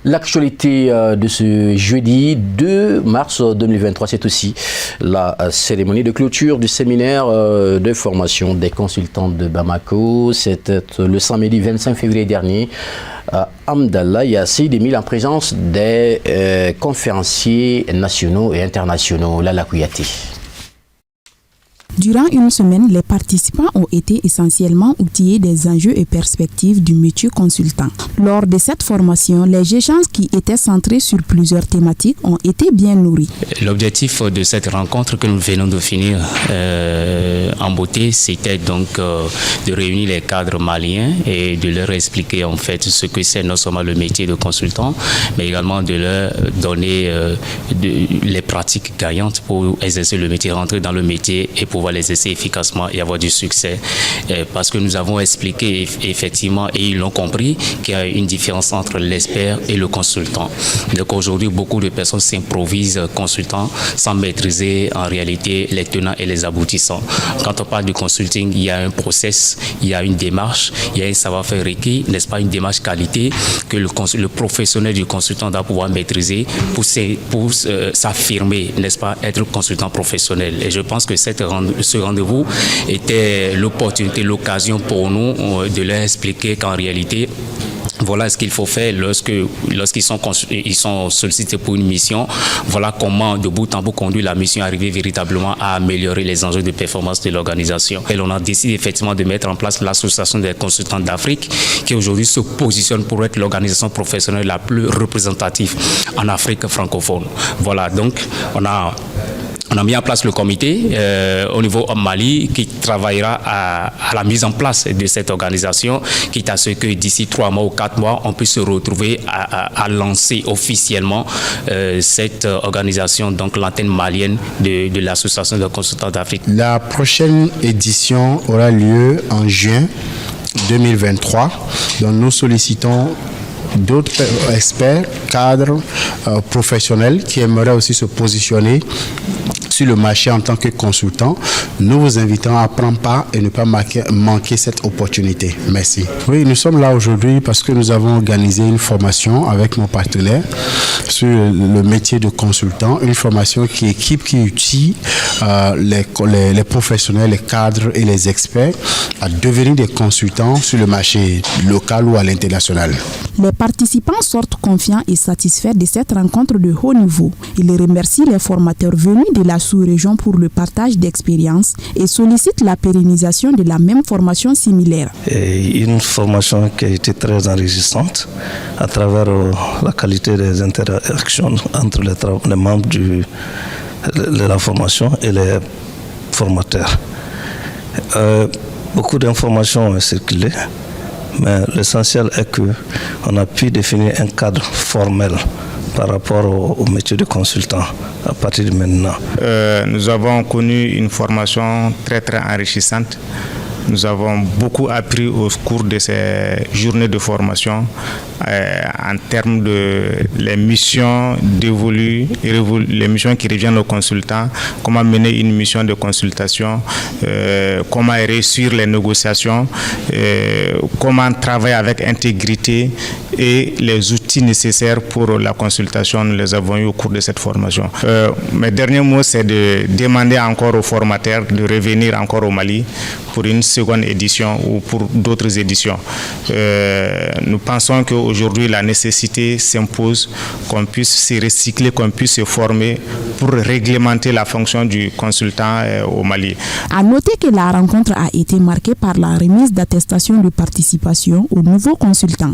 L'actualité de ce jeudi 2 mars 2023, c'est aussi la cérémonie de clôture du séminaire de formation des consultants de Bamako. C'était le samedi 25 février dernier à Amdallah Yassid Emile en présence des conférenciers nationaux et internationaux. Lala Kouyaté. Durant une semaine, les participants ont été essentiellement outillés des enjeux et perspectives du métier consultant. Lors de cette formation, les échanges qui étaient centrés sur plusieurs thématiques ont été bien nourris. L'objectif de cette rencontre que nous venons de finir en beauté, c'était donc de réunir les cadres maliens et de leur expliquer en fait ce que c'est non seulement le métier de consultant, mais également de leur donner les pratiques gagnantes pour exercer le métier, rentrer dans le métier et pouvoir les exercer efficacement et avoir du succès. Parce que nous avons expliqué effectivement, et ils l'ont compris, qu'il y a une différence entre l'expert et le consultant. Donc aujourd'hui, beaucoup de personnes s'improvisent consultants sans maîtriser en réalité les tenants et les aboutissants. Quand on parle du consulting, il y a un process, il y a une démarche, il y a un savoir-faire requis, n'est-ce pas, une démarche qualité que le professionnel du consultant doit pouvoir maîtriser pour s'affirmer, n'est-ce pas, être consultant professionnel. Et je pense que ce rendez-vous était l'opportunité, l'occasion pour nous de leur expliquer qu'en réalité, voilà ce qu'il faut faire lorsqu'ils sont sollicités pour une mission. Voilà comment, de bout en bout, conduire la mission, arriver véritablement à améliorer les enjeux de performance de l'organisation. Et on a décidé effectivement de mettre en place l'association des consultants d'Afrique, qui aujourd'hui se positionne pour être l'organisation professionnelle la plus représentative en Afrique francophone. Voilà, donc on a mis en place le comité au niveau Mali qui travaillera à la mise en place de cette organisation, quitte à ce que d'ici 3 mois ou 4 mois, on puisse se retrouver à lancer officiellement cette organisation, donc l'antenne malienne de l'association de consultants d'Afrique. La prochaine édition aura lieu en juin 2023, dont nous sollicitons d'autres experts, cadres, professionnels qui aimeraient aussi se positionner sur le marché en tant que consultant. Nous vous invitons à prendre part et ne pas manquer cette opportunité. Merci. Oui, nous sommes là aujourd'hui parce que nous avons organisé une formation avec mon partenaire sur le métier de consultant, une formation qui outille les professionnels, les cadres et les experts à devenir des consultants sur le marché local ou à l'international. Les participants sortent confiants et satisfaits de cette rencontre de haut niveau. Ils remercient les formateurs venus de la sous-région pour le partage d'expériences et sollicitent la pérennisation de la même formation similaire. Une formation qui a été très enrichissante à travers la qualité des interactions entre les membres de la formation et les formateurs. Beaucoup d'informations ont circulé, mais l'essentiel est qu'on a pu définir un cadre formel par rapport au métier de consultant à partir de maintenant. Nous avons connu une formation très très enrichissante. Nous avons beaucoup appris au cours de ces journées de formation en termes de les missions dévolues, les missions qui reviennent aux consultants, comment mener une mission de consultation, comment réussir les négociations, comment travailler avec intégrité et les outils nécessaires pour la consultation. Nous les avons eu au cours de cette formation. Mes derniers mots, c'est de demander encore aux formateurs de revenir encore au Mali pour une seconde édition ou pour d'autres éditions. Nous pensons qu'aujourd'hui, la nécessité s'impose qu'on puisse se recycler, qu'on puisse se former pour réglementer la fonction du consultant au Mali. À noter que la rencontre a été marquée par la remise d'attestation de participation aux nouveaux consultants.